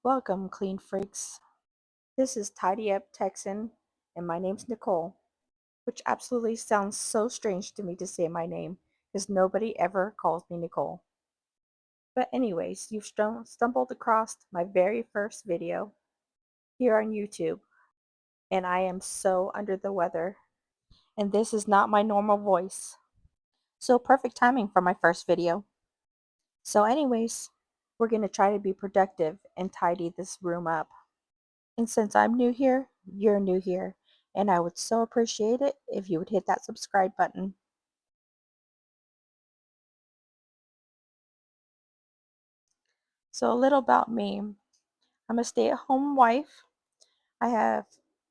Welcome, clean freaks. This is Tidy Up Texan, and my name's Nicole, which absolutely sounds so strange to me to say my name, because nobody ever calls me Nicole. But anyways, you've stumbled across my very first video here on YouTube, and I am so under the weather, and this is not my normal voice. So perfect timing for my first video. So anyways, we're going to try to be productive and tidy this room up. And since I'm new here, you're new here, and I would so appreciate it if you would hit that subscribe button. So, a little about me. I'm a stay at home wife. I have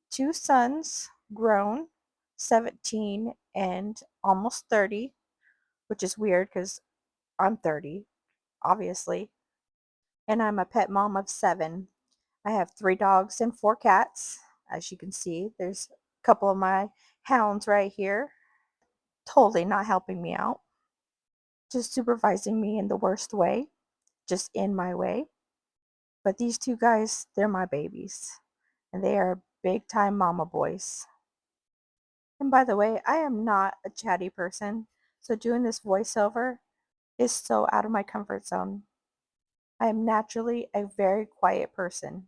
two sons, grown, 17 and almost 30, which is weird because I'm 30, obviously. And I'm a pet mom of 7. I have 3 dogs and 4 cats. As you can see, there's a couple of my hounds right here, totally not helping me out, just supervising me in the worst way, just in my way. But these 2 guys, they're my babies, and they are big time mama boys. And by the way, I am not a chatty person, so doing this voiceover is so out of my comfort zone. I am naturally a very quiet person.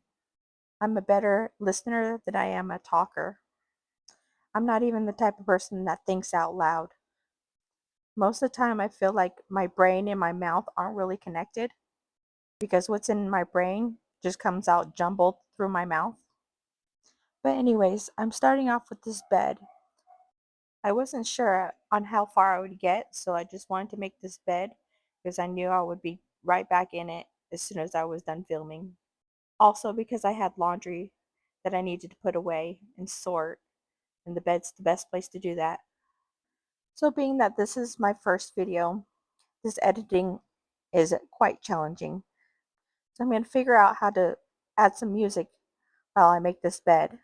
I'm a better listener than I am a talker. I'm not even the type of person that thinks out loud. Most of the time, I feel like my brain and my mouth aren't really connected, because what's in my brain just comes out jumbled through my mouth. But anyways, I'm starting off with this bed. I wasn't sure on how far I would get, so I just wanted to make this bed because I knew I would be right back in it as soon as I was done filming. Also because I had laundry that I needed to put away and sort, and the bed's the best place to do that. So being that this is my first video, this editing is quite challenging. So I'm going to figure out how to add some music while I make this bed.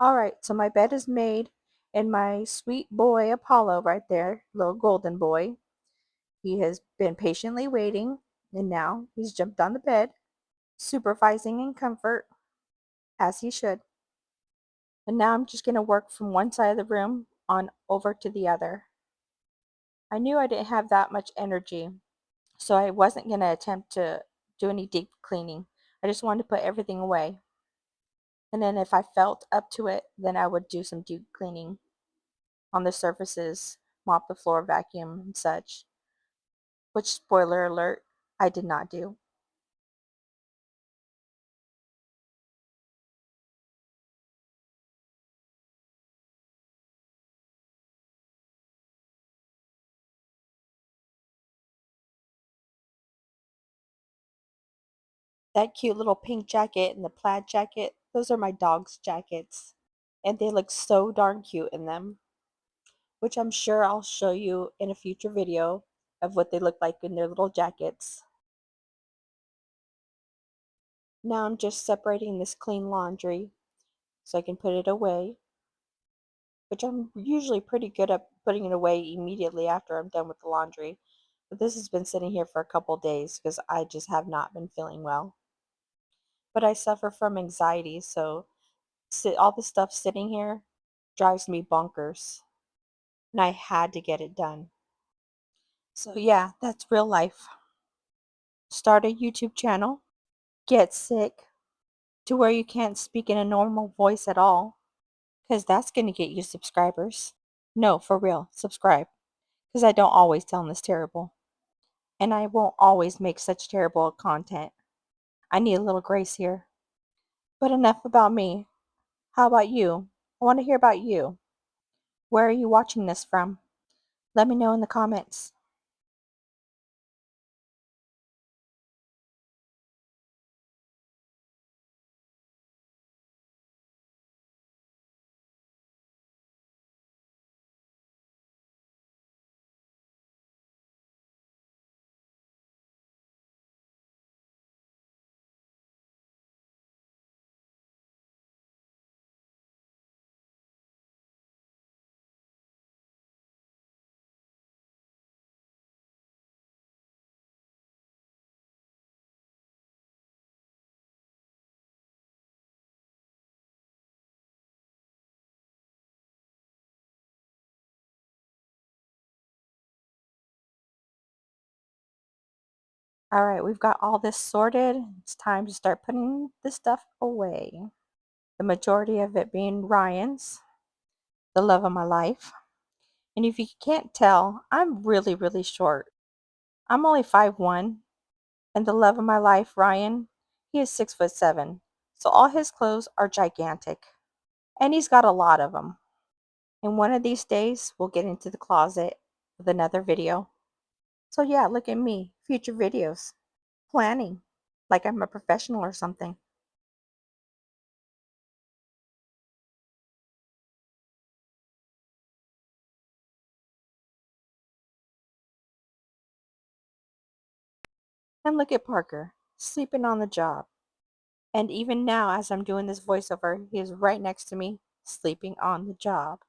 Alright, so my bed is made, and my sweet boy Apollo right there, little golden boy, he has been patiently waiting, and now he's jumped on the bed, supervising in comfort, as he should. And now I'm just going to work from one side of the room on over to the other. I knew I didn't have that much energy, so I wasn't going to attempt to do any deep cleaning. I just wanted to put everything away. And then if I felt up to it, then I would do some deep cleaning on the surfaces, mop the floor, vacuum, and such, which, spoiler alert, I did not do. That cute little pink jacket and the plaid jacket, those are my dog's jackets. And they look so darn cute in them, which I'm sure I'll show you in a future video of what they look like in their little jackets. Now I'm just separating this clean laundry so I can put it away, which I'm usually pretty good at putting it away immediately after I'm done with the laundry. But this has been sitting here for a couple days because I just have not been feeling well. But I suffer from anxiety, so all the stuff sitting here drives me bonkers. And I had to get it done. So, yeah, that's real life. Start a YouTube channel, get sick to where you can't speak in a normal voice at all, because that's going to get you subscribers. No, for real, subscribe, because I don't always sound this terrible. And I won't always make such terrible content. I need a little grace here. But enough about me. How about you? I want to hear about you. Where are you watching this from? Let me know in the comments. All right, we've got all this sorted. It's time to start putting this stuff away. The majority of it being Ryan's, the love of my life. And if you can't tell, I'm really, really short. I'm only 5'1", and the love of my life, Ryan, he is 6'7". So all his clothes are gigantic. And he's got a lot of them. And one of these days, we'll get into the closet with another video. So yeah, look at me, future videos, planning, like I'm a professional or something. And look at Parker, sleeping on the job. And even now, as I'm doing this voiceover, he is right next to me, sleeping on the job.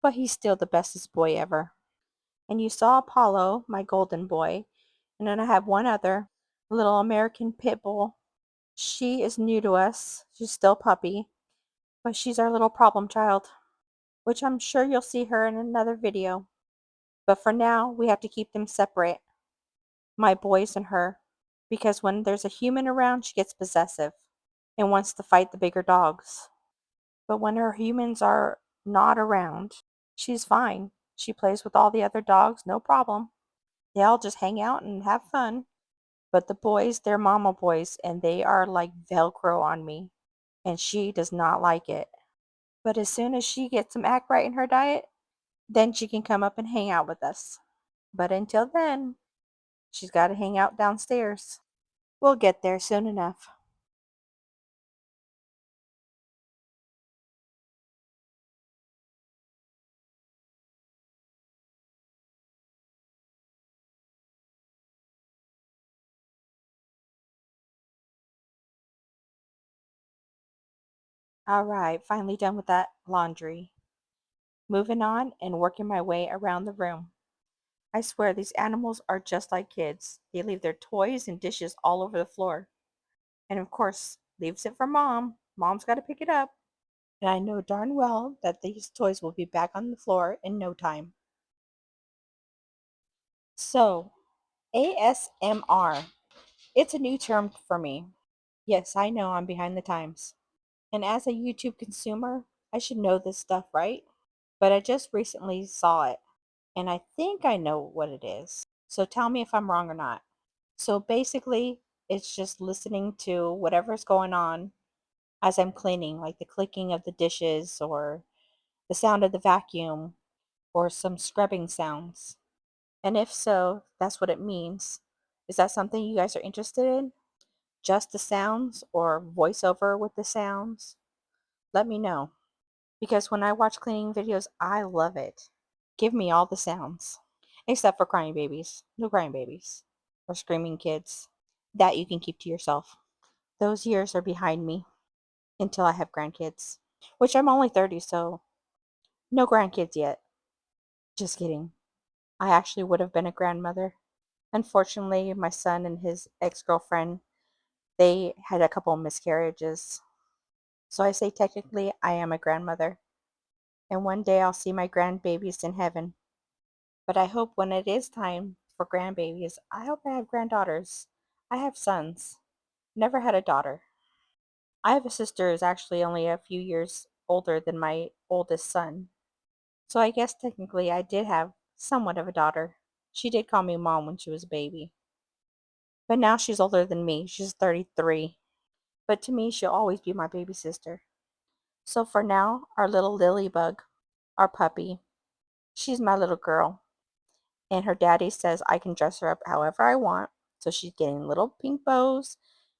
But he's still the bestest boy ever. And you saw Apollo, my golden boy. And then I have one other, a little American pit bull. She is new to us. She's still a puppy, but she's our little problem child, which I'm sure you'll see her in another video. But for now, we have to keep them separate, my boys and her, because when there's a human around, she gets possessive and wants to fight the bigger dogs. But when her humans are not around, she's fine. She plays with all the other dogs, no problem. They all just hang out and have fun. But the boys, they're mama boys, and they are like Velcro on me. And she does not like it. But as soon as she gets some act right in her diet, then she can come up and hang out with us. But until then, she's got to hang out downstairs. We'll get there soon enough. All right, finally done with that laundry. Moving on and working my way around the room. I swear these animals are just like kids. They leave their toys and dishes all over the floor. And of course, leaves it for mom. Mom's got to pick it up. And I know darn well that these toys will be back on the floor in no time. So, ASMR. It's a new term for me. Yes, I know I'm behind the times. And as a YouTube consumer, I should know this stuff, right? But I just recently saw it. and I think I know what it is. So tell me if I'm wrong or not. So basically, it's just listening to whatever's going on as I'm cleaning, like the clicking of the dishes or the sound of the vacuum or some scrubbing sounds. And if so, that's what it means. Is that something you guys are interested in? Just the sounds or voiceover with the sounds? Let me know. Because when I watch cleaning videos, I love it. Give me all the sounds. Except for crying babies. No crying babies. Or screaming kids. That you can keep to yourself. Those years are behind me until I have grandkids. Which I'm only 30, so no grandkids yet. Just kidding. I actually would have been a grandmother. Unfortunately, my son and his ex-girlfriend, they had a couple miscarriages. So I say technically I am a grandmother. And one day I'll see my grandbabies in heaven. But I hope when it is time for grandbabies, I hope I have granddaughters. I have sons. Never had a daughter. I have a sister who's actually only a few years older than my oldest son. So I guess technically I did have somewhat of a daughter. She did call me mom when she was a baby. But now she's older than me. She's 33. But to me, she'll always be my baby sister. So for now, our little lily bug, our puppy, she's my little girl. And her daddy says I can dress her up however I want. So she's getting little pink bows,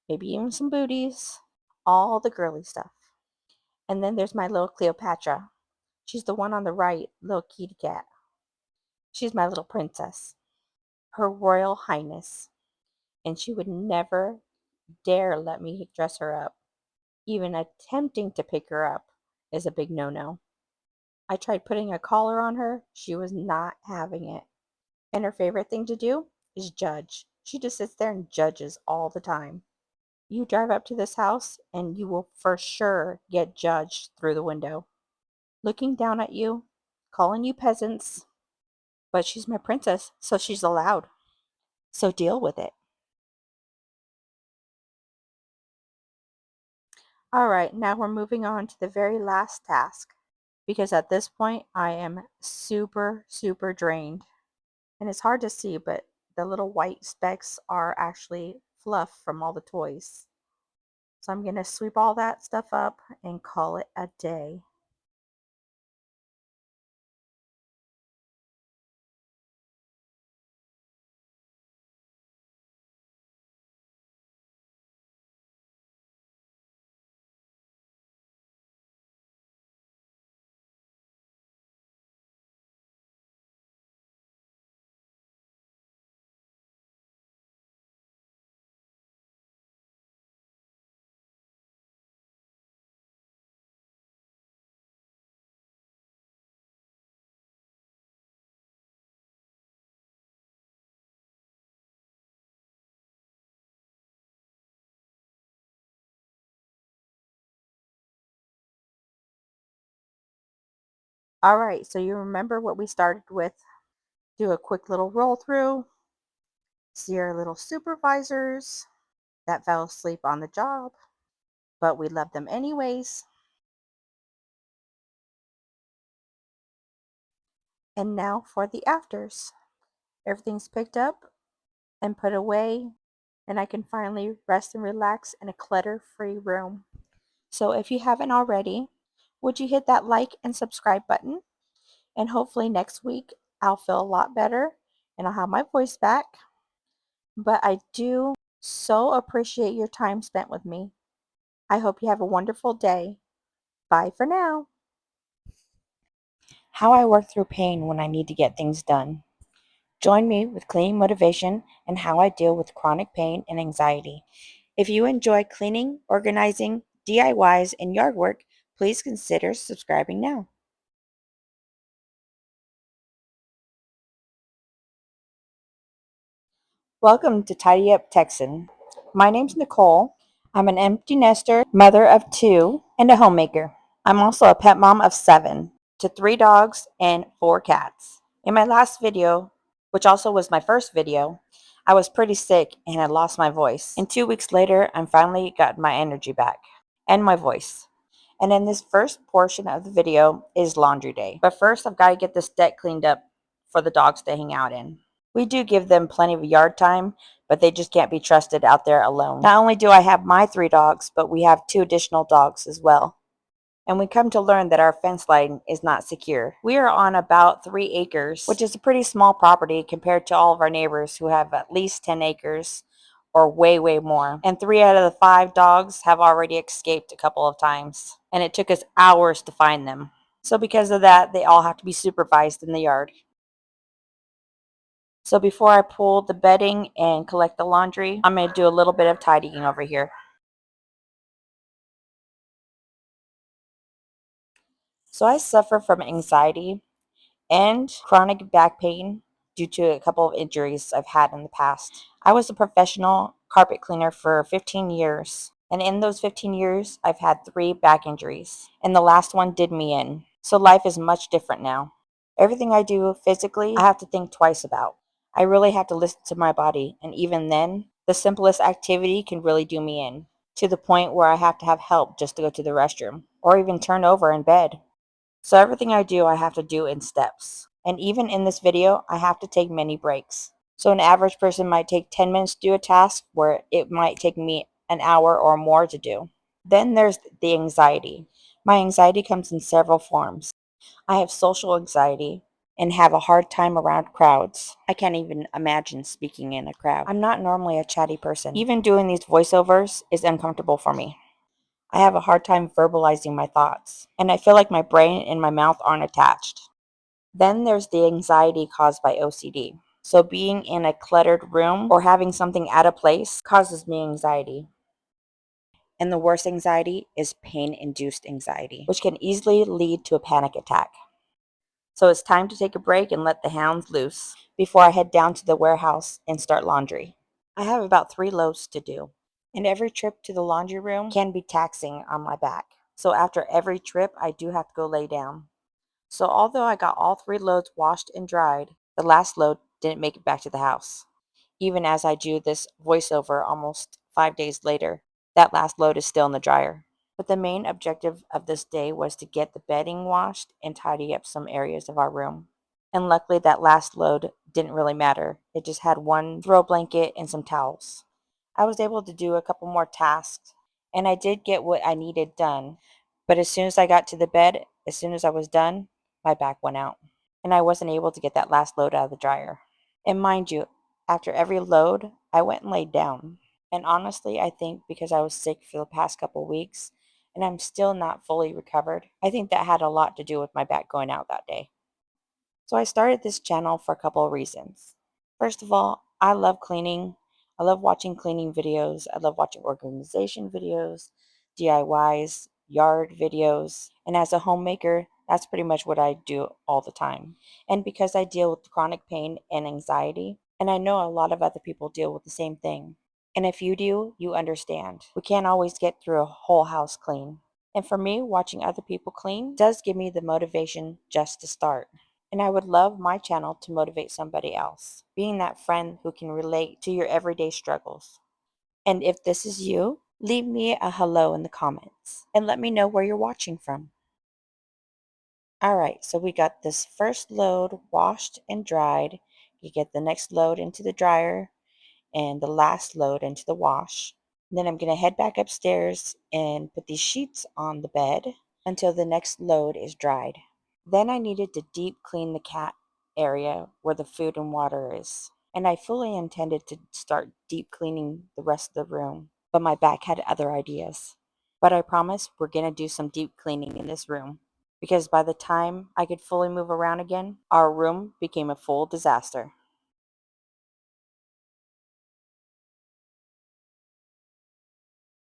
maybe even some booties, all the girly stuff. And then there's my little Cleopatra. She's the one on the right, little kitty cat. She's my little princess, her royal highness. And she would never dare let me dress her up. Even attempting to pick her up is a big no-no. I tried putting a collar on her. She was not having it. And her favorite thing to do is judge. She just sits there and judges all the time. You drive up to this house and you will for sure get judged through the window, looking down at you, calling you peasants. But she's my princess, so she's allowed. So deal with it. All right, now we're moving on to the very last task because at this point I am super, super drained. And it's hard to see, but the little white specks are actually fluff from all the toys. So I'm going to sweep all that stuff up and call it a day. All right, so you remember what we started with. Do a quick little roll through. See our little supervisors that fell asleep on the job, but we love them anyways. And now for the afters. Everything's picked up and put away, and I can finally rest and relax in a clutter-free room. So if you haven't already, would you hit that like and subscribe button? And hopefully next week I'll feel a lot better and I'll have my voice back. But I do so appreciate your time spent with me. I hope you have a wonderful day. Bye for now. How I work through pain when I need to get things done. Join me with cleaning motivation and how I deal with chronic pain and anxiety. If you enjoy cleaning, organizing, DIYs, and yard work, please consider subscribing now. Welcome to Tidy Up Texan. My name's Nicole. I'm an empty nester, mother of two, and a homemaker. I'm also a pet mom of 7 to 3 dogs and 4 cats. In my last video, which also was my first video, I was pretty sick and had lost my voice. And 2 weeks later, I'm finally got my energy back and my voice. And in this first portion of the video is laundry day. But first, I've got to get this deck cleaned up for the dogs to hang out in. We do give them plenty of yard time, but they just can't be trusted out there alone. Not only do I have my 3 dogs, but we have 2 additional dogs as well. And we come to learn that our fence line is not secure. We are on about 3 acres, which is a pretty small property compared to all of our neighbors who have at least 10 acres or way, way more. And 3 out of the 5 dogs have already escaped a couple of times, and it took us hours to find them. So because of that, they all have to be supervised in the yard. So before I pull the bedding and collect the laundry, I'm going to do a little bit of tidying over here. So I suffer from anxiety and chronic back pain due to a couple of injuries I've had in the past. I was a professional carpet cleaner for 15 years, and in those 15 years, I've had 3 back injuries, and the last one did me in. So life is much different now. Everything I do physically, I have to think twice about. I really have to listen to my body, and even then, the simplest activity can really do me in, to the point where I have to have help just to go to the restroom, or even turn over in bed. So everything I do, I have to do in steps. And even in this video, I have to take many breaks. So an average person might take 10 minutes to do a task where it might take me an hour or more to do. Then there's the anxiety. My anxiety comes in several forms. I have social anxiety and have a hard time around crowds. I can't even imagine speaking in a crowd. I'm not normally a chatty person. Even doing these voiceovers is uncomfortable for me. I have a hard time verbalizing my thoughts, and I feel like my brain and my mouth aren't attached. Then there's the anxiety caused by OCD. So being in a cluttered room or having something out of place causes me anxiety. And the worst anxiety is pain-induced anxiety, which can easily lead to a panic attack. So it's time to take a break and let the hounds loose before I head down to the warehouse and start laundry. I have about 3 loads to do, and every trip to the laundry room can be taxing on my back. So after every trip, I do have to go lay down. So although I got all 3 loads washed and dried, the last load didn't make it back to the house. Even as I do this voiceover almost 5 days later, that last load is still in the dryer. But the main objective of this day was to get the bedding washed and tidy up some areas of our room. And luckily that last load didn't really matter. It just had 1 throw blanket and some towels. I was able to do a couple more tasks, and I did get what I needed done. But as soon as I got to the bed, as soon as I was done, my back went out, and I wasn't able to get that last load out of the dryer. And mind you, after every load, I went and laid down. And honestly, I think because I was sick for the past couple weeks and I'm still not fully recovered, I think that had a lot to do with my back going out that day. So I started this channel for a couple of reasons. First of all, I love cleaning. I love watching cleaning videos. I love watching organization videos, DIYs, yard videos. And as a homemaker, that's pretty much what I do all the time. And because I deal with chronic pain and anxiety, and I know a lot of other people deal with the same thing. And if you do, you understand. We can't always get through a whole house clean. And for me, watching other people clean does give me the motivation just to start. And I would love my channel to motivate somebody else, being that friend who can relate to your everyday struggles. And if this is you, leave me a hello in the comments and let me know where you're watching from. All right, so we got this first load washed and dried. You get the next load into the dryer and the last load into the wash. And then I'm going to head back upstairs and put these sheets on the bed until the next load is dried. Then I needed to deep clean the cat area where the food and water is. And I fully intended to start deep cleaning the rest of the room, but my back had other ideas. But I promise we're going to do some deep cleaning in this room, because by the time I could fully move around again, our room became a full disaster.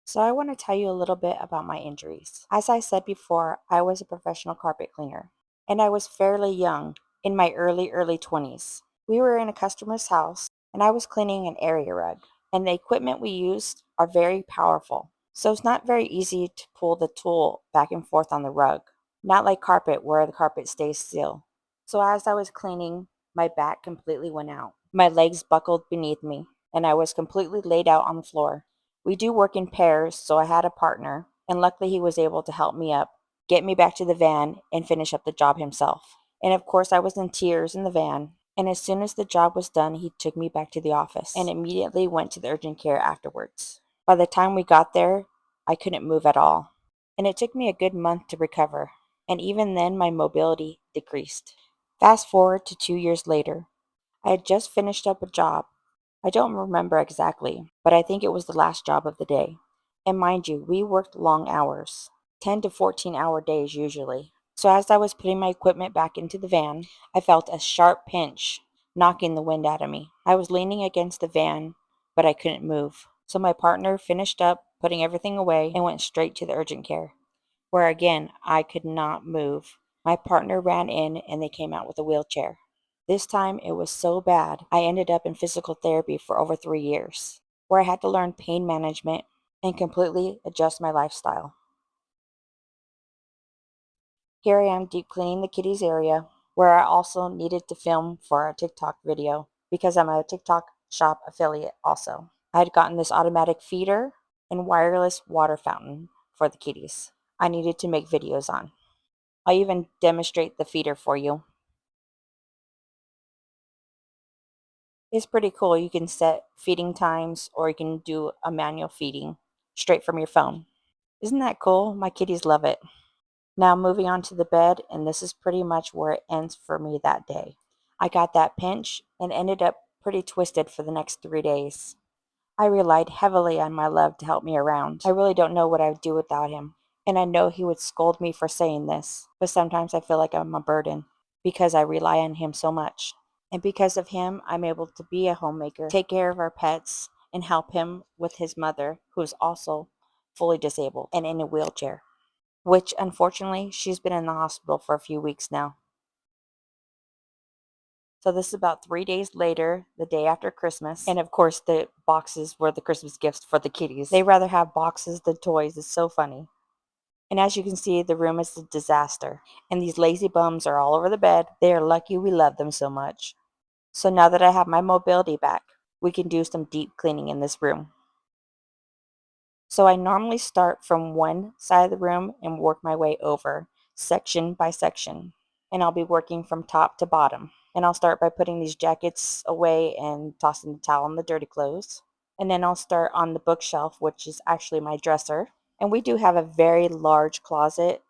So I want to tell you a little bit about my injuries. As I said before, I was a professional carpet cleaner, and I was fairly young, in my early 20s. We were in a customer's house, and I was cleaning an area rug, and the equipment we used are very powerful. So it's not very easy to pull the tool back and forth on the rug, not like carpet where the carpet stays still. So as I was cleaning, my back completely went out. My legs buckled beneath me, and I was completely laid out on the floor. We do work in pairs, so I had a partner, and luckily he was able to help me up, get me back to the van, and finish up the job himself. And of course, I was in tears in the van. And as soon as the job was done, he took me back to the office and immediately went to the urgent care afterwards. By the time we got there, I couldn't move at all. And it took me a good month to recover. And even then, my mobility decreased. Fast forward to 2 years later, I had just finished up a job. I don't remember exactly, but I think it was the last job of the day. And mind you, we worked long hours, 10 to 14-hour days usually. So as I was putting my equipment back into the van, I felt a sharp pinch knocking the wind out of me. I was leaning against the van, but I couldn't move. So my partner finished up putting everything away and went straight to the urgent care, where again I could not move. My partner ran in and they came out with a wheelchair. This time it was so bad, I ended up in physical therapy for over 3 years, where I had to learn pain management and completely adjust my lifestyle. Here I am deep cleaning the kitties area, where I also needed to film for a TikTok video because I'm a TikTok shop affiliate also. I had gotten this automatic feeder and wireless water fountain for the kitties I needed to make videos on. I'll even demonstrate the feeder for you. It's pretty cool. You can set feeding times or you can do a manual feeding straight from your phone. Isn't that cool? My kitties love it. Now moving on to the bed, and this is pretty much where it ends for me that day. I got that pinch and ended up pretty twisted for the next 3 days. I relied heavily on my love to help me around. I really don't know what I would do without him. And I know he would scold me for saying this, but sometimes I feel like I'm a burden because I rely on him so much. And because of him, I'm able to be a homemaker, take care of our pets, and help him with his mother, who is also fully disabled and in a wheelchair, which unfortunately she's been in the hospital for a few weeks now. So this is about 3 days later, the day after Christmas. And of course, the boxes were the Christmas gifts for the kitties. They rather have boxes than toys. It's so funny. And as you can see, the room is a disaster. And these lazy bums are all over the bed. They are lucky we love them so much. So now that I have my mobility back, we can do some deep cleaning in this room. So I normally start from one side of the room and work my way over, section by section. And I'll be working from top to bottom. And I'll start by putting these jackets away and tossing the towel and the dirty clothes. And then I'll start on the bookshelf, which is actually my dresser. And we do have a very large closet,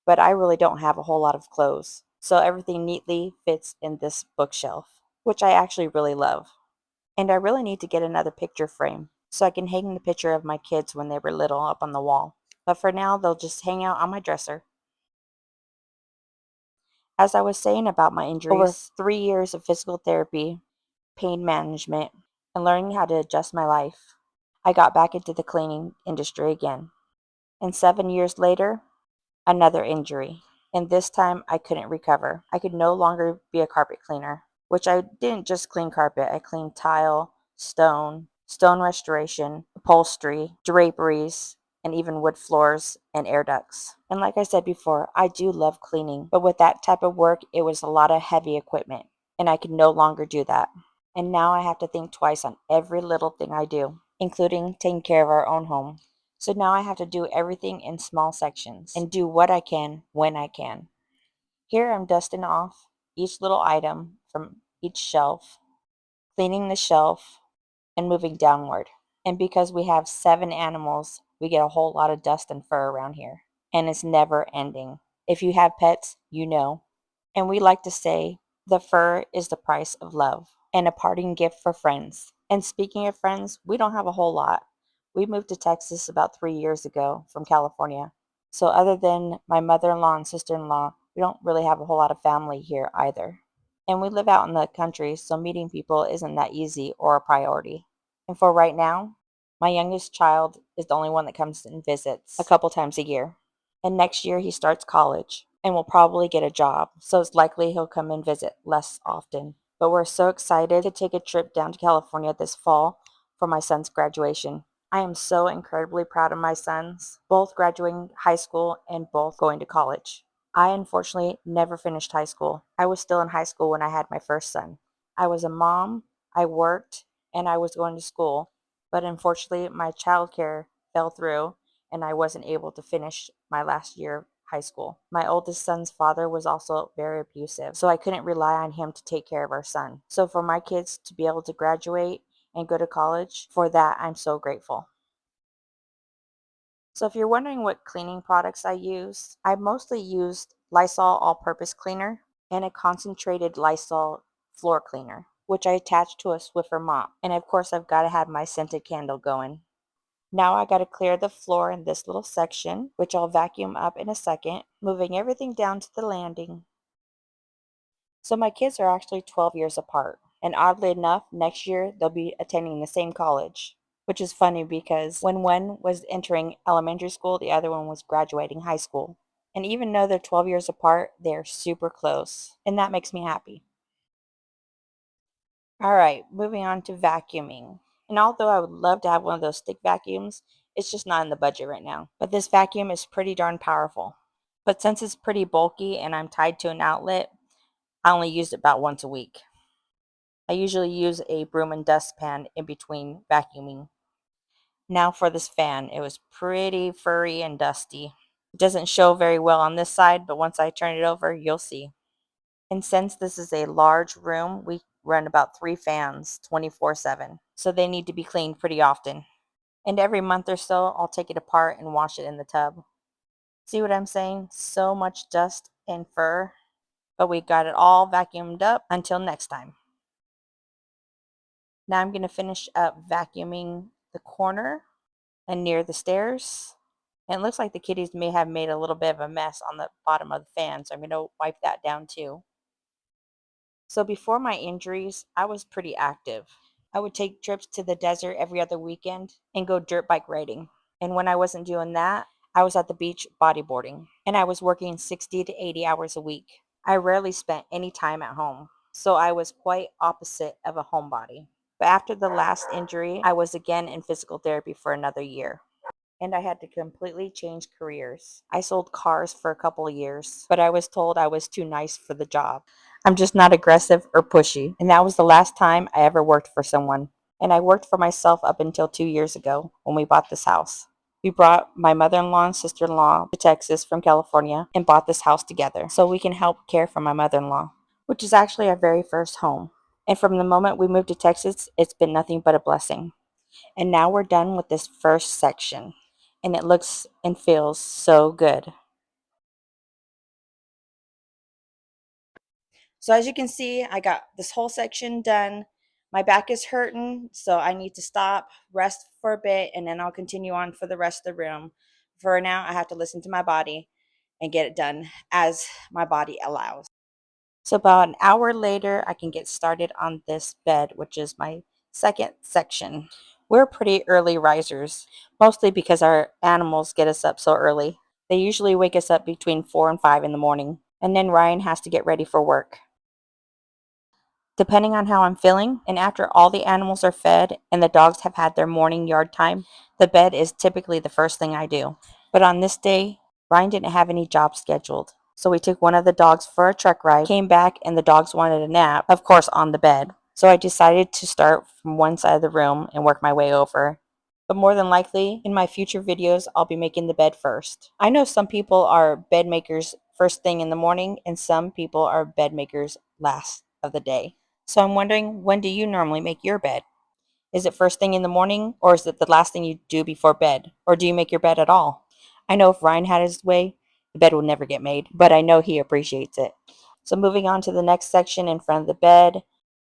but I really don't have a whole lot of clothes. So everything neatly fits in this bookshelf, which I actually really love. And I really need to get another picture frame so I can hang the picture of my kids when they were little up on the wall. But for now, they'll just hang out on my dresser. As I was saying about my injuries, over 3 years of physical therapy, pain management, and learning how to adjust my life, I got back into the cleaning industry again. And 7 years later, another injury. And this time I couldn't recover. I could no longer be a carpet cleaner, which I didn't just clean carpet, I cleaned tile, stone restoration, upholstery, draperies, and even wood floors and air ducts. And like I said before, I do love cleaning, but with that type of work, it was a lot of heavy equipment, and I could no longer do that. And now I have to think twice on every little thing I do, including taking care of our own home. So now I have to do everything in small sections and do what I can when I can. Here I'm dusting off each little item from each shelf, cleaning the shelf, and moving downward. And because we have 7 animals, we get a whole lot of dust and fur around here. And it's never ending. If you have pets, you know. And we like to say the fur is the price of love and a parting gift for friends. And speaking of friends, we don't have a whole lot. We moved to Texas about 3 years ago from California. So, other than my mother in law and sister in law, we don't really have a whole lot of family here either. And we live out in the country, so meeting people isn't that easy or a priority. And for right now, my youngest child is the only one that comes and visits a couple times a year. And next year he starts college and will probably get a job, so it's likely he'll come and visit less often. But we're so excited to take a trip down to California this fall for my son's graduation. I am so incredibly proud of my sons, both graduating high school and both going to college. I unfortunately never finished high school. I was still in high school when I had my first son. I was a mom, I worked, and I was going to school, but unfortunately my childcare fell through and I wasn't able to finish my last year of high school. My oldest son's father was also very abusive, so I couldn't rely on him to take care of our son. So for my kids to be able to graduate and go to college, for that I'm so grateful. So if you're wondering what cleaning products I use, I mostly used Lysol all-purpose cleaner and a concentrated Lysol floor cleaner, which I attached to a Swiffer mop. And of course, I've got to have my scented candle going. Now I got to clear the floor in this little section, which I'll vacuum up in a second, moving everything down to the landing. So my kids are actually 12 years apart, and oddly enough, next year they'll be attending the same college, which is funny because when one was entering elementary school, the other one was graduating high school. And even though they're 12 years apart, they're super close, and that makes me happy. All right, moving on to vacuuming. And although I would love to have one of those stick vacuums, it's just not in the budget right now. But this vacuum is pretty darn powerful. But since it's pretty bulky and I'm tied to an outlet, I only use it about once a week. I usually use a broom and dustpan in between vacuuming. Now for this fan, it was pretty furry and dusty. It doesn't show very well on this side, but once I turn it over, you'll see. And since this is a large room, we run about 3 fans 24/7. So they need to be cleaned pretty often. And every month or so, I'll take it apart and wash it in the tub. See what I'm saying? So much dust and fur. But we got it all vacuumed up until next time. Now I'm going to finish up vacuuming the corner and near the stairs. And it looks like the kitties may have made a little bit of a mess on the bottom of the fan, so I'm going to wipe that down too. So before my injuries, I was pretty active. I would take trips to the desert every other weekend and go dirt bike riding. And when I wasn't doing that, I was at the beach bodyboarding. And I was working 60 to 80 hours a week. I rarely spent any time at home. So I was quite opposite of a homebody. But after the last injury, I was again in physical therapy for another year. And I had to completely change careers. I sold cars for a couple of years, but I was told I was too nice for the job. I'm just not aggressive or pushy, and that was the last time I ever worked for someone. And I worked for myself up until 2 years ago when we bought this house. We brought my mother-in-law and sister-in-law to Texas from California and bought this house together so we can help care for my mother-in-law, which is actually our very first home. And from the moment we moved to Texas, it's been nothing but a blessing. And now we're done with this first section, and it looks and feels so good. So as you can see, I got this whole section done. My back is hurting, so I need to stop, rest for a bit, and then I'll continue on for the rest of the room. For now, I have to listen to my body and get it done as my body allows. So about an hour later, I can get started on this bed, which is my second section. We're pretty early risers, mostly because our animals get us up so early. They usually wake us up between 4 and 5 in the morning, and then Ryan has to get ready for work. Depending on how I'm feeling, and after all the animals are fed and the dogs have had their morning yard time, the bed is typically the first thing I do. But on this day, Ryan didn't have any job scheduled. So we took one of the dogs for a truck ride, came back, and the dogs wanted a nap, of course, on the bed. So I decided to start from one side of the room and work my way over. But more than likely, in my future videos, I'll be making the bed first. I know some people are bed makers first thing in the morning, and some people are bed makers last of the day. So I'm wondering, when do you normally make your bed? Is it first thing in the morning, or is it the last thing you do before bed? Or do you make your bed at all? I know if Ryan had his way, the bed would never get made, but I know he appreciates it. So moving on to the next section in front of the bed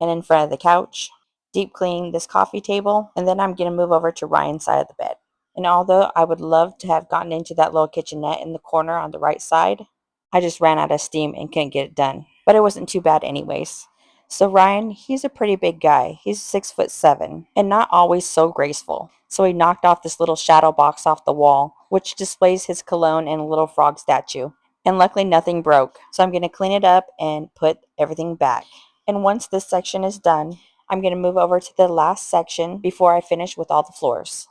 and in front of the couch, deep cleaning this coffee table, and then I'm going to move over to Ryan's side of the bed. And although I would love to have gotten into that little kitchenette in the corner on the right side, I just ran out of steam and couldn't get it done. But it wasn't too bad anyways. So Ryan, he's a pretty big guy. He's 6'7" and not always so graceful. So he knocked off this little shadow box off the wall, which displays his cologne and a little frog statue. And luckily nothing broke. So I'm going to clean it up and put everything back. And once this section is done, I'm going to move over to the last section before I finish with all the floors.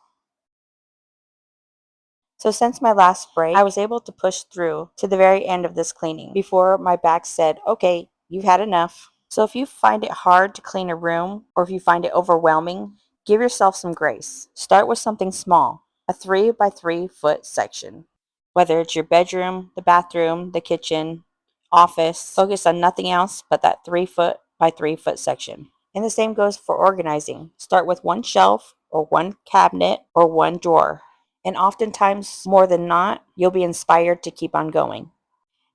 So since my last break, I was able to push through to the very end of this cleaning before my back said, okay, you've had enough. So if you find it hard to clean a room, or if you find it overwhelming, give yourself some grace. Start with something small, a 3 by 3 foot section. whether it's your bedroom, the bathroom, the kitchen, office. Focus on nothing else but that 3 foot by 3 foot section. And the same goes for organizing. Start with one shelf or one cabinet or one drawer. And oftentimes, more than not, you'll be inspired to keep on going.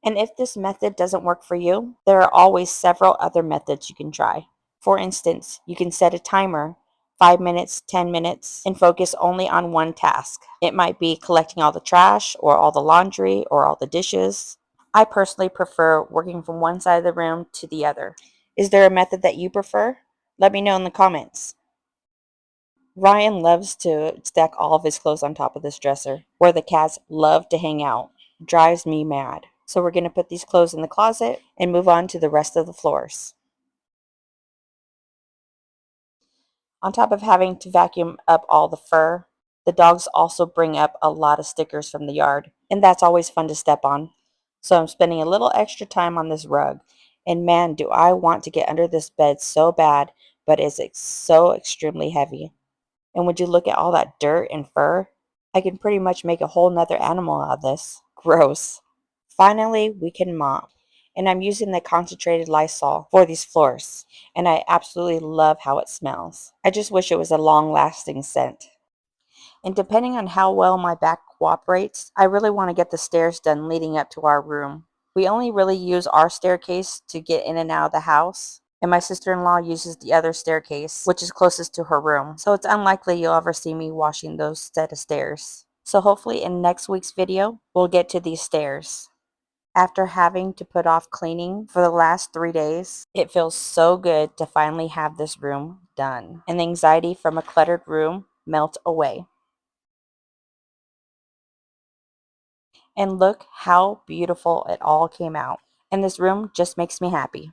And if this method doesn't work for you, there are always several other methods you can try. For instance, you can set a timer, 5 minutes, 10 minutes, and focus only on one task. It might be collecting all the trash, or all the laundry, or all the dishes. I personally prefer working from one side of the room to the other. Is there a method that you prefer? Let me know in the comments. Ryan loves to stack all of his clothes on top of this dresser, where the cats love to hang out. Drives me mad. So we're going to put these clothes in the closet and move on to the rest of the floors. On top of having to vacuum up all the fur, the dogs also bring up a lot of stickers from the yard, and that's always fun to step on. So I'm spending a little extra time on this rug, and man, do I want to get under this bed so bad, but it's so extremely heavy. And would you look at all that dirt and fur? I can pretty much make a whole nother animal out of this. Gross. Finally, we can mop. And I'm using the concentrated Lysol for these floors. And I absolutely love how it smells. I just wish it was a long lasting scent. And depending on how well my back cooperates, I really want to get the stairs done leading up to our room. We only really use our staircase to get in and out of the house, and my sister-in-law uses the other staircase, which is closest to her room. So it's unlikely you'll ever see me washing those set of stairs. So hopefully in next week's video, we'll get to these stairs. After having to put off cleaning for the last 3 days, it feels so good to finally have this room done, and the anxiety from a cluttered room melt away. And look how beautiful it all came out. And this room just makes me happy.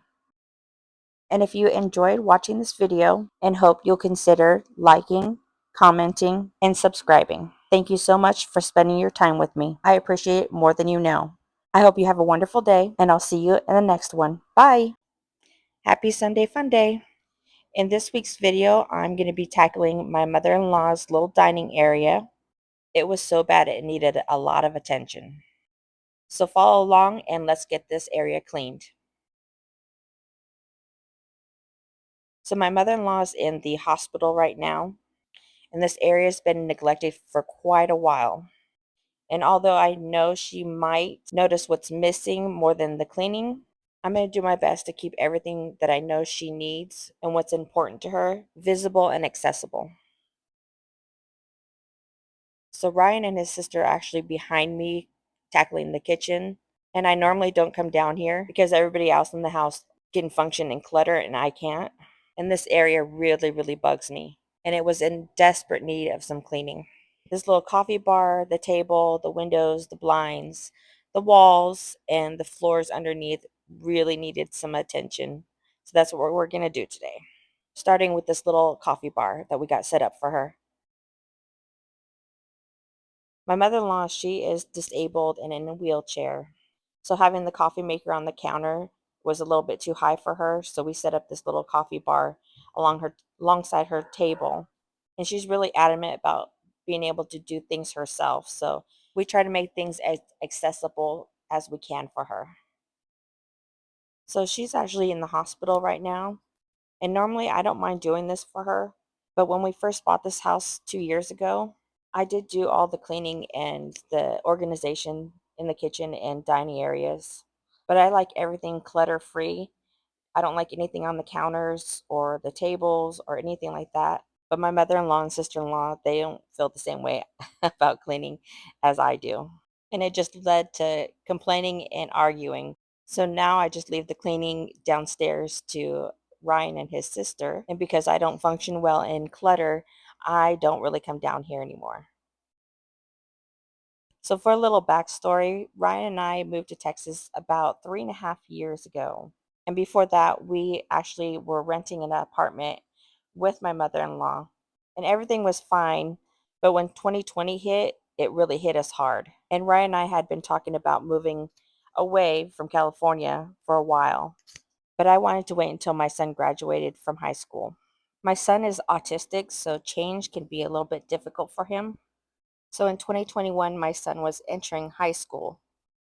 And if you enjoyed watching this video, and hope you'll consider liking, commenting, and subscribing. Thank you so much for spending your time with me. I appreciate it more than you know. I hope you have a wonderful day, and I'll see you in the next one. Bye! Happy Sunday Fun Day! In this week's video, I'm going to be tackling my mother-in-law's little dining area. It was so bad it needed a lot of attention. So follow along and let's get this area cleaned. So my mother-in-law is in the hospital right now, and this area has been neglected for quite a while. And although I know she might notice what's missing more than the cleaning, I'm going to do my best to keep everything that I know she needs and what's important to her visible and accessible. So Ryan and his sister are actually behind me tackling the kitchen. And I normally don't come down here because everybody else in the house can function and clutter and I can't. And this area really, really bugs me. And it was in desperate need of some cleaning. This little coffee bar, the table, the windows, the blinds, the walls, and the floors underneath really needed some attention. So that's what we're going to do today. Starting with this little coffee bar that we got set up for her. My mother-in-law, she is disabled and in a wheelchair. So having the coffee maker on the counter was a little bit too high for her. So we set up this little coffee bar alongside her table. And she's really adamant about being able to do things herself. So we try to make things as accessible as we can for her. So she's actually in the hospital right now. And normally I don't mind doing this for her. But when we first bought this house 2 years ago, I did do all the cleaning and the organization in the kitchen and dining areas. But I like everything clutter free. I don't like anything on the counters or the tables or anything like that. But my mother-in-law and sister-in-law, they don't feel the same way about cleaning as I do. And it just led to complaining and arguing. So now I just leave the cleaning downstairs to Ryan and his sister. And because I don't function well in clutter, I don't really come down here anymore. So for a little backstory, Ryan and I moved to Texas about 3.5 years ago. And before that, we actually were renting an apartment with my mother-in-law. And everything was fine. But when 2020 hit, it really hit us hard. And Ryan and I had been talking about moving away from California for a while. But I wanted to wait until my son graduated from high school. My son is autistic, so change can be a little bit difficult for him. So in 2021, my son was entering high school.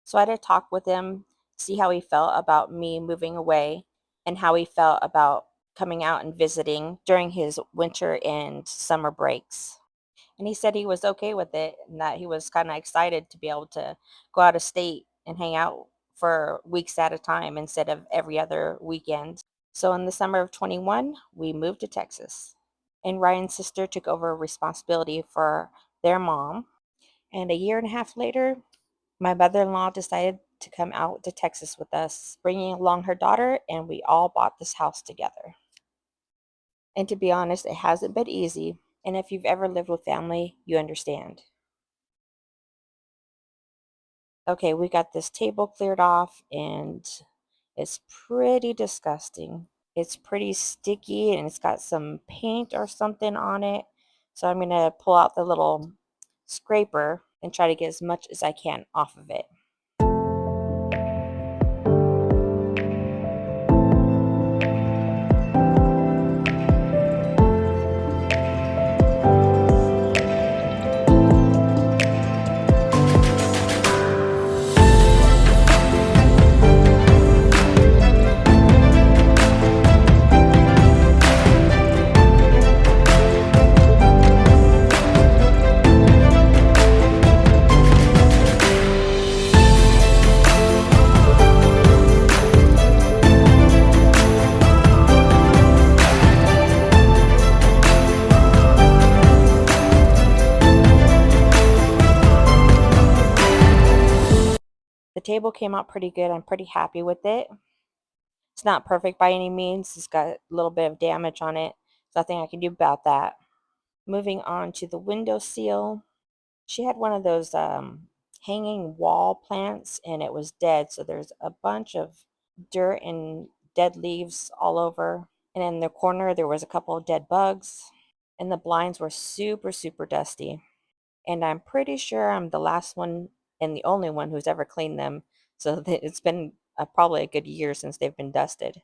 So I had to talk with him, see how he felt about me moving away and how he felt about coming out and visiting during his winter and summer breaks. And he said he was okay with it and that he was kind of excited to be able to go out of state and hang out for weeks at a time instead of every other weekend. So in the summer of 21, we moved to Texas. And Ryan's sister took over responsibility for their mom. And a year and a half later, my mother in law decided to come out to Texas with us, bringing along her daughter, and we all bought this house together. And to be honest, it hasn't been easy. And if you've ever lived with family, you understand. Okay, we got this table cleared off, and it's pretty disgusting. It's pretty sticky, and it's got some paint or something on it. So I'm going to pull out the little scraper and try to get as much as I can off of it. The table came out pretty good. I'm pretty happy with it. It's not perfect by any means. It's got a little bit of damage on it. There's nothing I can do about that. Moving on to the window seal. She had one of those hanging wall plants and it was dead. So there's a bunch of dirt and dead leaves all over. And in the corner, there was a couple of dead bugs. And the blinds were super, super dusty. And I'm pretty sure I'm the last one and the only one who's ever cleaned them. So it's been probably a good year since they've been dusted.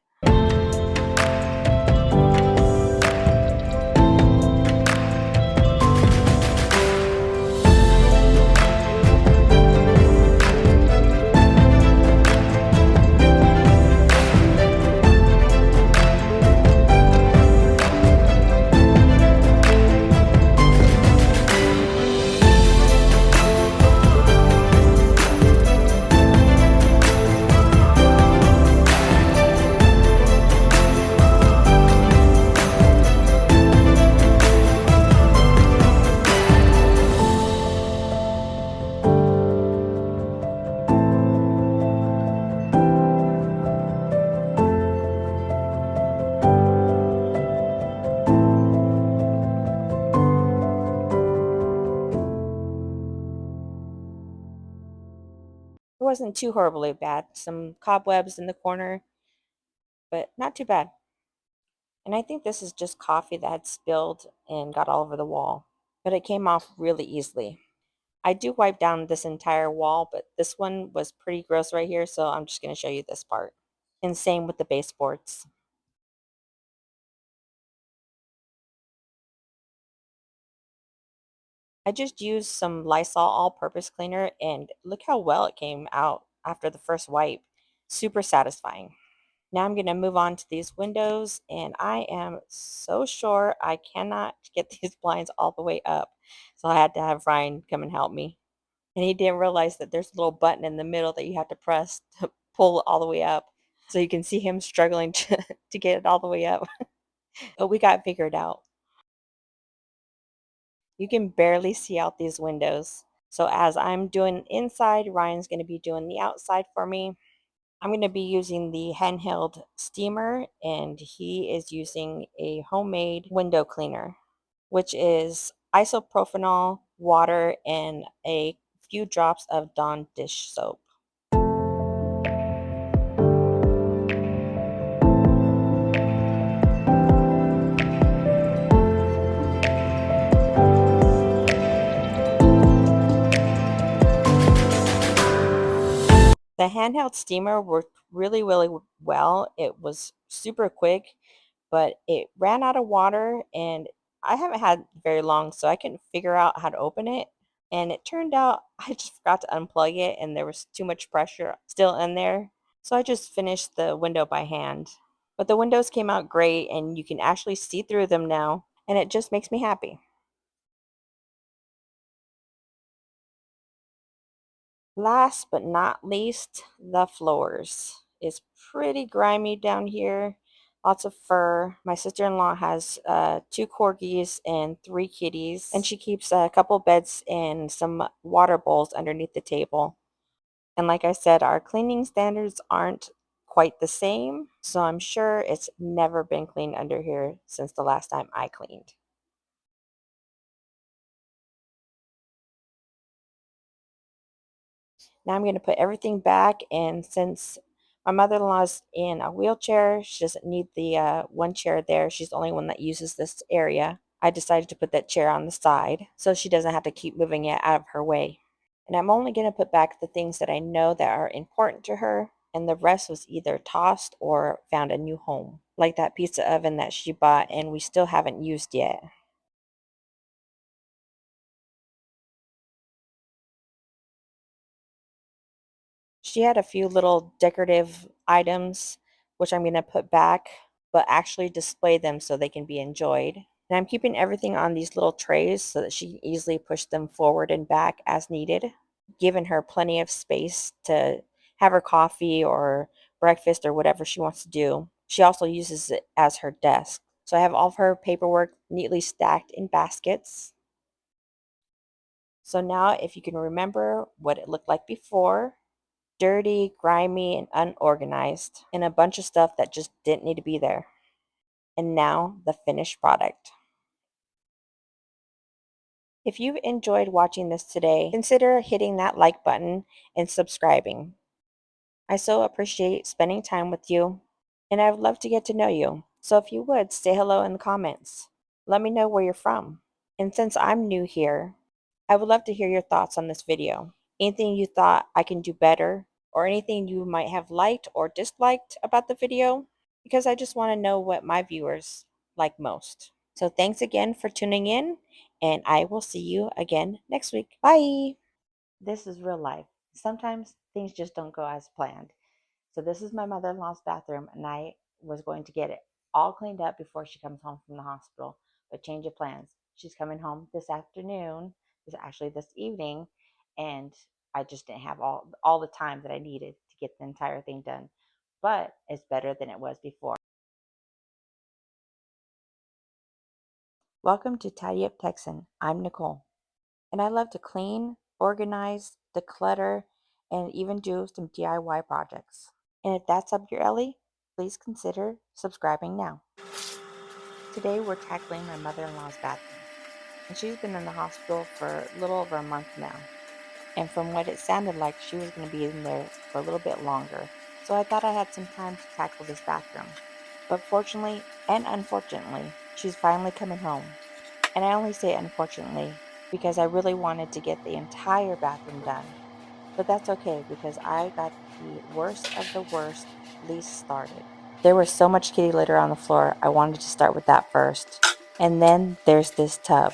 It wasn't too horribly bad. Some cobwebs in the corner, but not too bad. And I think this is just coffee that had spilled and got all over the wall, but it came off really easily. I do wipe down this entire wall, but this one was pretty gross right here, so I'm just going to show you this part. And same with the baseboards. I just used some Lysol all-purpose cleaner and look how well it came out after the first wipe. Super satisfying. Now I'm going to move on to these windows and I am so sure I cannot get these blinds all the way up. So I had to have Ryan come and help me. And he didn't realize that there's a little button in the middle that you have to press to pull it all the way up. So you can see him struggling to get it all the way up. But we got figured out. You can barely see out these windows. So as I'm doing inside, Ryan's going to be doing the outside for me. I'm going to be using the handheld steamer and he is using a homemade window cleaner, which is isopropyl water and a few drops of Dawn dish soap. The handheld steamer worked really, really well. It was super quick, but it ran out of water and I haven't had very long, so I couldn't figure out how to open it. And it turned out I just forgot to unplug it and there was too much pressure still in there. So I just finished the window by hand. But the windows came out great and you can actually see through them now. And it just makes me happy. Last but not least, the floors. It's pretty grimy down here. Lots of fur. My sister-in-law has two corgis and three kitties, and she keeps a couple beds and some water bowls underneath the table. And like I said, our cleaning standards aren't quite the same, so I'm sure it's never been cleaned under here since the last time I cleaned. Now I'm going to put everything back, and since my mother-in-law's in a wheelchair, she doesn't need the one chair there. She's the only one that uses this area. I decided to put that chair on the side so she doesn't have to keep moving it out of her way. And I'm only going to put back the things that I know that are important to her, and the rest was either tossed or found a new home, like that pizza oven that she bought and we still haven't used yet. She had a few little decorative items, which I'm going to put back, but actually display them so they can be enjoyed. And I'm keeping everything on these little trays so that she can easily push them forward and back as needed, giving her plenty of space to have her coffee or breakfast or whatever she wants to do. She also uses it as her desk. So I have all of her paperwork neatly stacked in baskets. So now, if you can remember what it looked like before, dirty, grimy, and unorganized, and a bunch of stuff that just didn't need to be there. And now, the finished product. If you've enjoyed watching this today, consider hitting that like button and subscribing. I so appreciate spending time with you, and I would love to get to know you. So if you would, say hello in the comments. Let me know where you're from. And since I'm new here, I would love to hear your thoughts on this video. Anything you thought I can do better, or anything you might have liked or disliked about the video, because I just want to know what my viewers like most. So thanks again for tuning in, and I will see you again next week. Bye! This is real life. Sometimes things just don't go as planned. So this is my mother-in-law's bathroom, and I was going to get it all cleaned up before she comes home from the hospital. But change of plans. She's coming home this afternoon. It's actually this evening, and I just didn't have all the time that I needed to get the entire thing done. But it's better than it was before. Welcome to Tidy Up Texan. I'm Nicole, and I love to clean, organize, declutter, and even do some DIY projects. And if that's up your alley, please consider subscribing now. Today we're tackling my mother-in-law's bathroom, and she's been in the hospital for a little over a month now. And from what it sounded like, she was going to be in there for a little bit longer. So I thought I had some time to tackle this bathroom. But fortunately and unfortunately, she's finally coming home. And I only say unfortunately because I really wanted to get the entire bathroom done. But that's okay because I got the worst of the worst least started. There was so much kitty litter on the floor, I wanted to start with that first. And then there's this tub.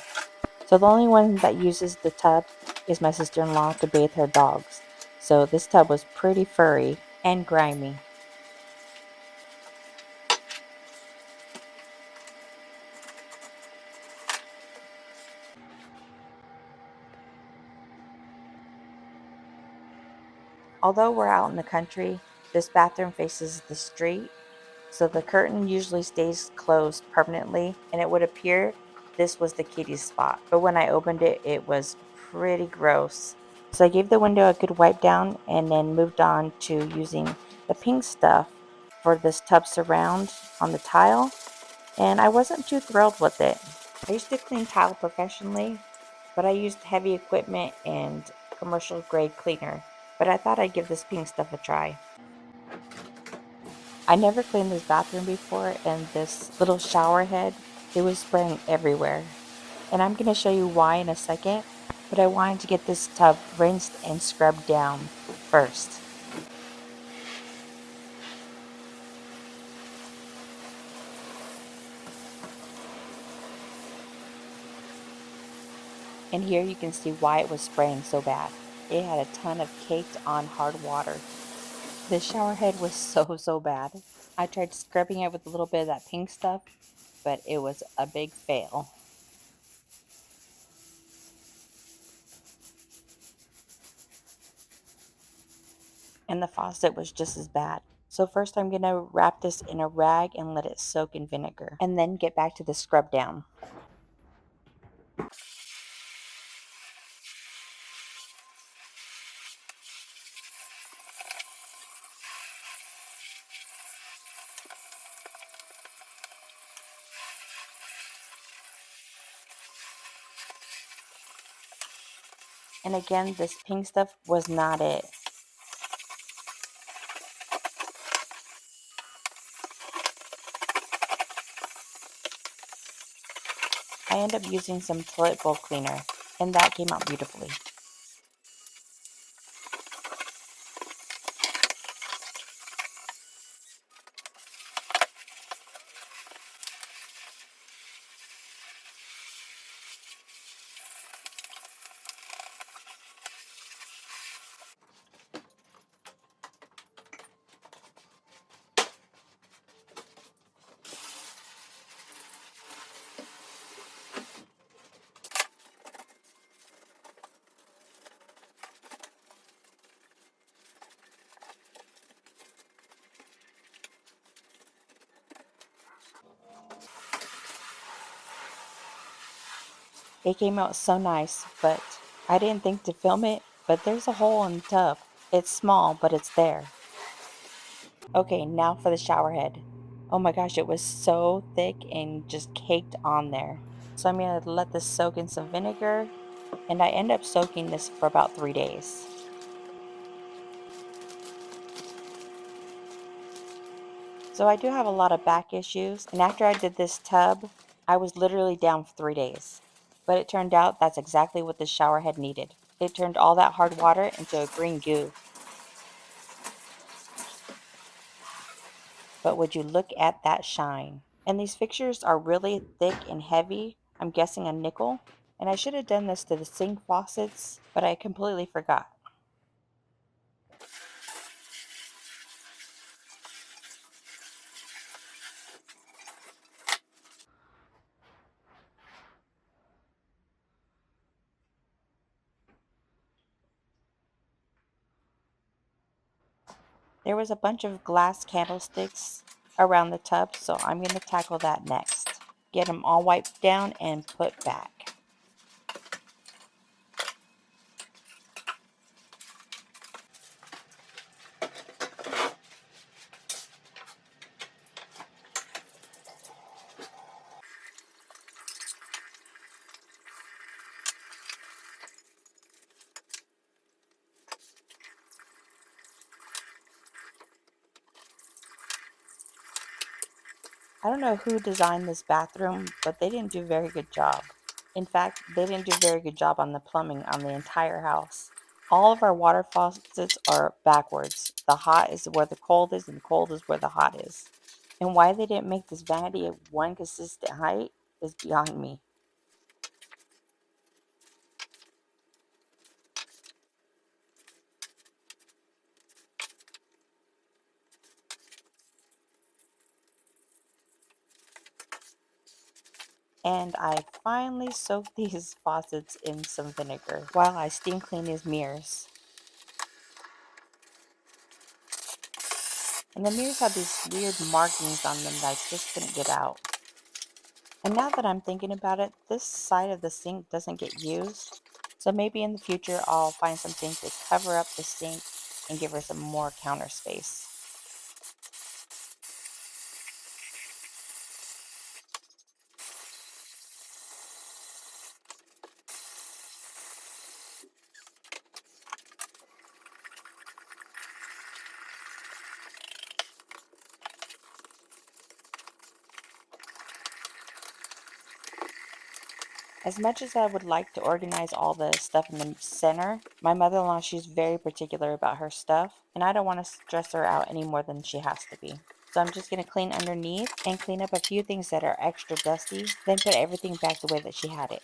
So the only one that uses the tub is my sister-in-law to bathe her dogs. So this tub was pretty furry and grimy. Although we're out in the country, this bathroom faces the street, so the curtain usually stays closed permanently, and it would appear this was the kitty's spot. But when I opened it, it was pretty gross. So I gave the window a good wipe down and then moved on to using the pink stuff for this tub surround on the tile, and I wasn't too thrilled with it. I used to clean tile professionally, but I used heavy equipment and commercial grade cleaner, but I thought I'd give this pink stuff a try. I never cleaned this bathroom before, and this little shower head, it was spraying everywhere. And I'm going to show you why in a second, but I wanted to get this tub rinsed and scrubbed down first. And here you can see why it was spraying so bad. It had a ton of caked on hard water. The shower head was so bad. I tried scrubbing it with a little bit of that pink stuff, but it was a big fail. And the faucet was just as bad. So first I'm going to wrap this in a rag and let it soak in vinegar, and then get back to the scrub down. And again, this pink stuff was not it. I ended up using some toilet bowl cleaner, and that came out beautifully. It came out so nice, but I didn't think to film it, but there's a hole in the tub. It's small, but it's there. Okay, now for the shower head. Oh my gosh, it was so thick and just caked on there. So I'm going to let this soak in some vinegar, and I end up soaking this for about 3 days. So I do have a lot of back issues, and after I did this tub, I was literally down for 3 days. But it turned out that's exactly what the shower head needed. It turned all that hard water into a green goo. But would you look at that shine? And these fixtures are really thick and heavy. I'm guessing a nickel. And I should have done this to the sink faucets, but I completely forgot. There was a bunch of glass candlesticks around the tub, so I'm going to tackle that next. Get them all wiped down and put back. I don't know who designed this bathroom, but they didn't do a very good job. In fact, they didn't do a very good job on the plumbing on the entire house. All of our water faucets are backwards. The hot is where the cold is, and the cold is where the hot is. And why they didn't make this vanity at one consistent height is beyond me. And I finally soaked these faucets in some vinegar while I steam clean these mirrors. And the mirrors have these weird markings on them that I just couldn't get out. And now that I'm thinking about it, this side of the sink doesn't get used. So maybe in the future I'll find something to cover up the sink and give her some more counter space. As much as I would like to organize all the stuff in the center, my mother-in-law, she's very particular about her stuff, and I don't want to stress her out any more than she has to be. So I'm just going to clean underneath and clean up a few things that are extra dusty, then put everything back the way that she had it.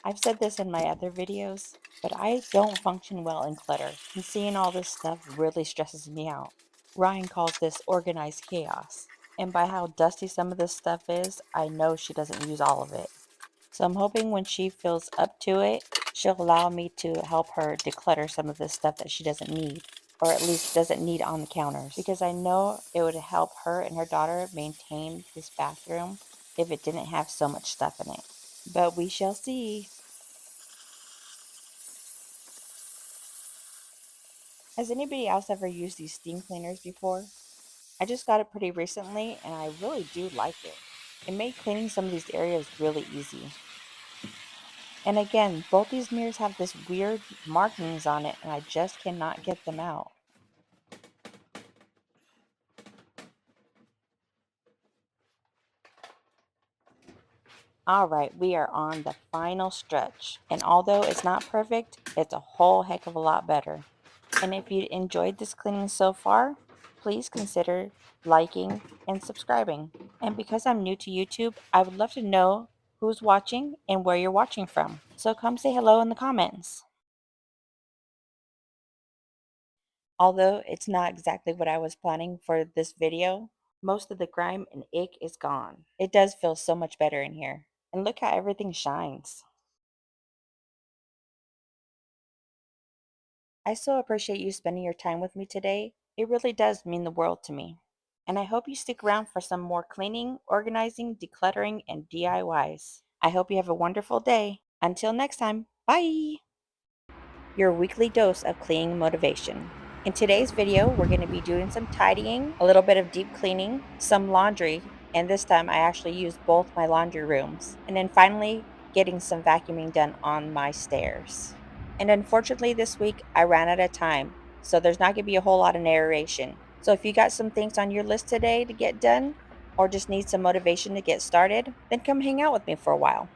I've said this in my other videos, but I don't function well in clutter, and seeing all this stuff really stresses me out. Ryan calls this organized chaos, and by how dusty some of this stuff is, I know she doesn't use all of it. So I'm hoping when she feels up to it, she'll allow me to help her declutter some of this stuff that she doesn't need, or at least doesn't need on the counters, because I know it would help her and her daughter maintain this bathroom if it didn't have so much stuff in it. But we shall see. Has anybody else ever used these steam cleaners before? I just got it pretty recently and I really do like it. It made cleaning some of these areas really easy. And again, both these mirrors have this weird markings on it and I just cannot get them out. Alright, we are on the final stretch. And although it's not perfect, it's a whole heck of a lot better. And if you enjoyed this cleaning so far, please consider liking and subscribing. And because I'm new to YouTube, I would love to know who's watching and where you're watching from. So come say hello in the comments. Although it's not exactly what I was planning for this video, most of the grime and ick is gone. It does feel so much better in here. And look how everything shines. I so appreciate you spending your time with me today. It really does mean the world to me. And I hope you stick around for some more cleaning, organizing, decluttering, and DIYs. I hope you have a wonderful day. Until next time, bye! Your weekly dose of cleaning motivation. In today's video, we're going to be doing some tidying, a little bit of deep cleaning, some laundry, and this time I actually used both my laundry rooms, and then finally getting some vacuuming done on my stairs. And unfortunately this week I ran out of time, so there's not going to be a whole lot of narration. So if you got some things on your list today to get done, or just need some motivation to get started, then come hang out with me for a while.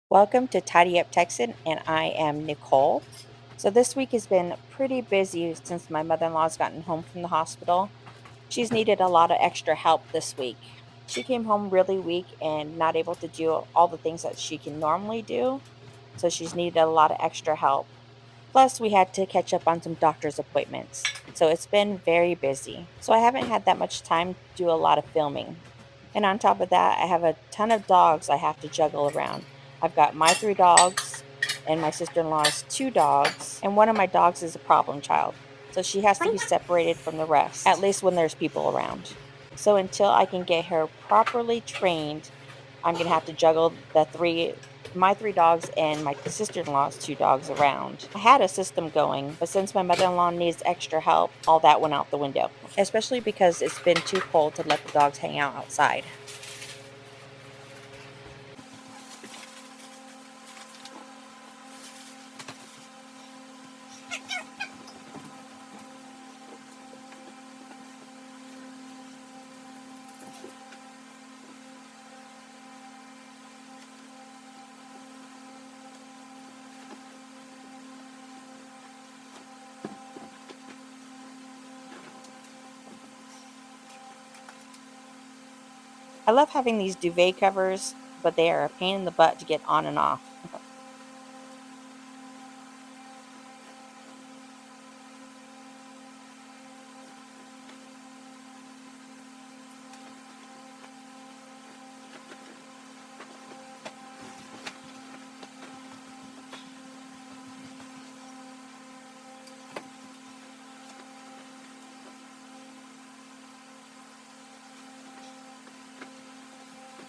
Welcome to Tidy Up Texan, and I am Nicole. So this week has been pretty busy since my mother-in-law's gotten home from the hospital. She's needed a lot of extra help this week. She came home really weak and not able to do all the things that she can normally do, so she's needed a lot of extra help. Plus, we had to catch up on some doctor's appointments. So it's been very busy. So I haven't had that much time to do a lot of filming. And on top of that, I have a ton of dogs I have to juggle around. I've got my 3 dogs and my sister-in-law's 2 dogs, and one of my dogs is a problem child. So she has to be separated from the rest, at least when there's people around. So until I can get her properly trained, I'm going to have to juggle my 3 dogs and my sister-in-law's 2 dogs around. I had a system going, but since my mother-in-law needs extra help, all that went out the window, especially because it's been too cold to let the dogs hang out outside. I love having these duvet covers, but they are a pain in the butt to get on and off.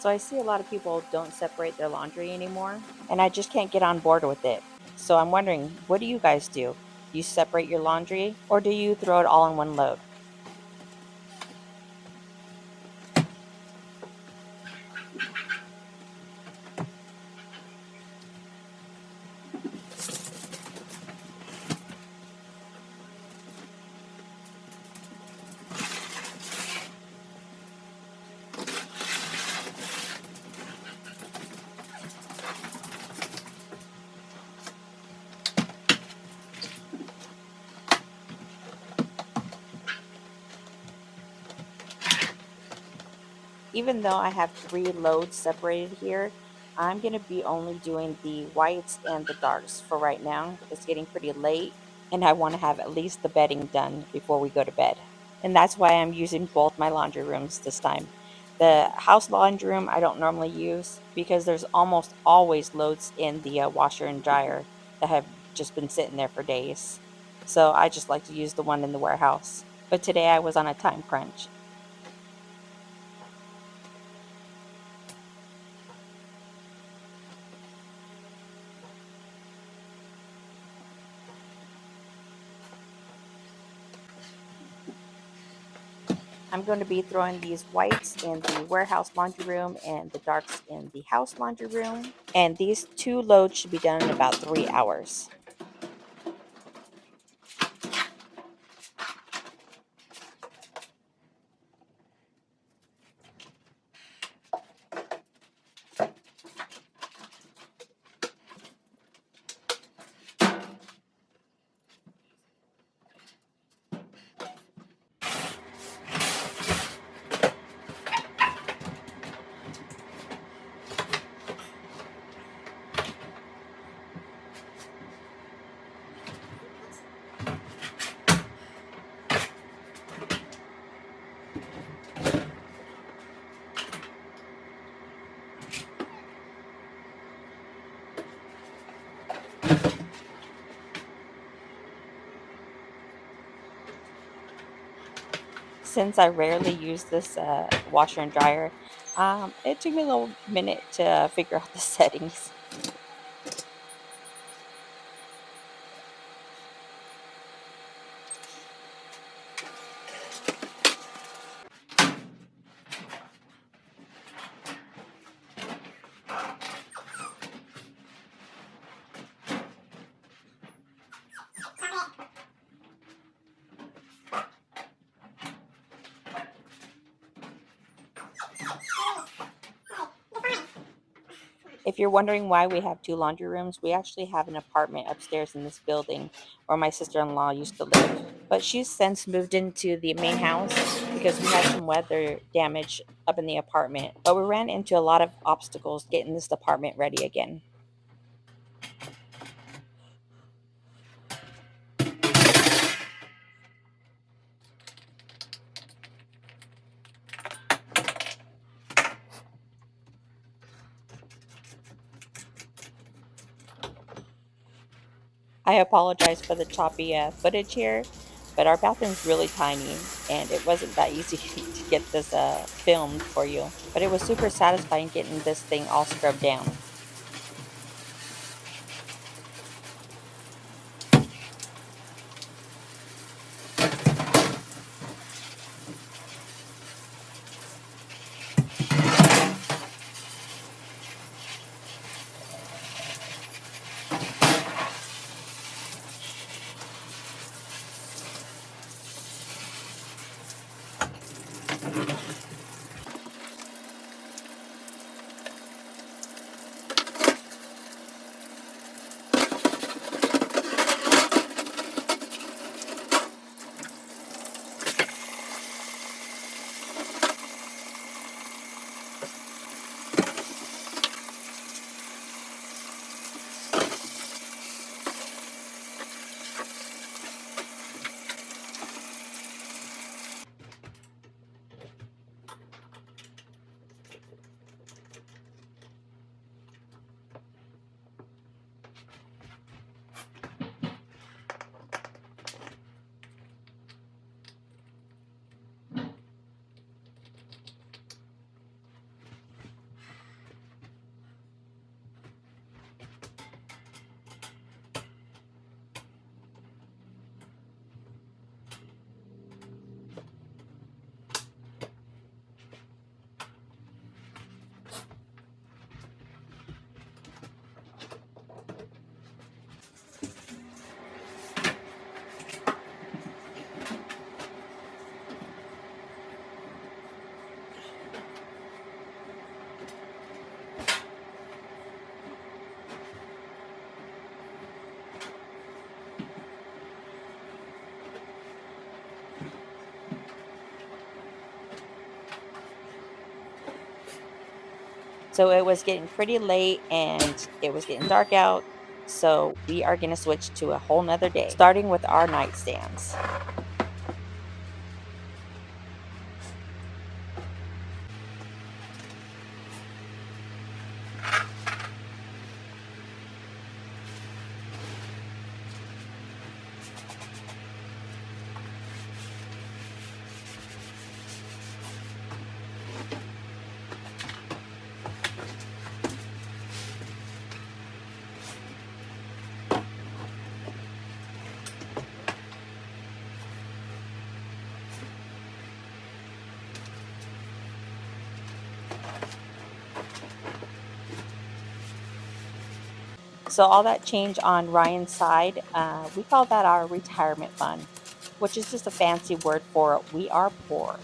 So I see a lot of people don't separate their laundry anymore, and I just can't get on board with it. So I'm wondering, what do you guys do? Do you separate your laundry, or do you throw it all in one load? even though I have three loads separated here, I'm going to be only doing the whites and the darks for right now. It's getting pretty late and I want to have at least the bedding done before we go to bed. And that's why I'm using both my laundry rooms this time. The house laundry room I don't normally use because there's almost always loads in the washer and dryer that have just been sitting there for days. So I just like to use the one in the warehouse. But today I was on a time crunch. I'm going to be throwing these whites in the warehouse laundry room and the darks in the house laundry room. And these two loads should be done in about 3 hours. Since I rarely use this washer and dryer, it took me a little minute to figure out the settings. If you're wondering why we have two laundry rooms, we actually have an apartment upstairs in this building where my sister-in-law used to live. But she's since moved into the main house because we had some weather damage up in the apartment. But we ran into a lot of obstacles getting this apartment ready again. I apologize for the choppy footage here, but our bathroom's really tiny and it wasn't that easy to get this filmed for you. But it was super satisfying getting this thing all scrubbed down. So it was getting pretty late and it was getting dark out. So we are going to switch to a whole nother day, starting with our nightstands. So all that change on Ryan's side, we call that our retirement fund, which is just a fancy word for we are poor.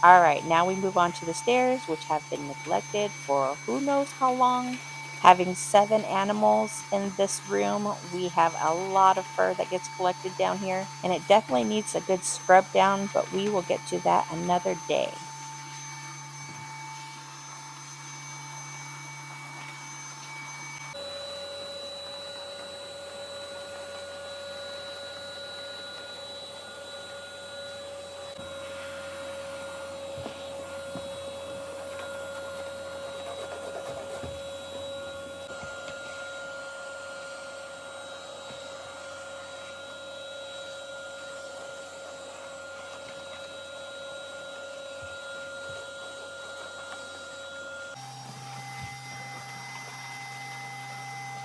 All right, now we move on to the stairs, which have been neglected for who knows how long. Having 7 animals in this room, we have a lot of fur that gets collected down here, and it definitely needs a good scrub down, but we will get to that another day.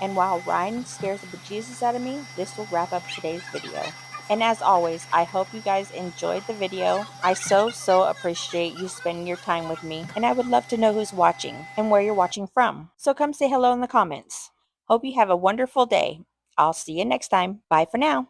And while Ryan scares the bejesus out of me, this will wrap up today's video. And as always, I hope you guys enjoyed the video. I so appreciate you spending your time with me, and I would love to know who's watching and where you're watching from. So come say hello in the comments. Hope you have a wonderful day. I'll see you next time. Bye for now.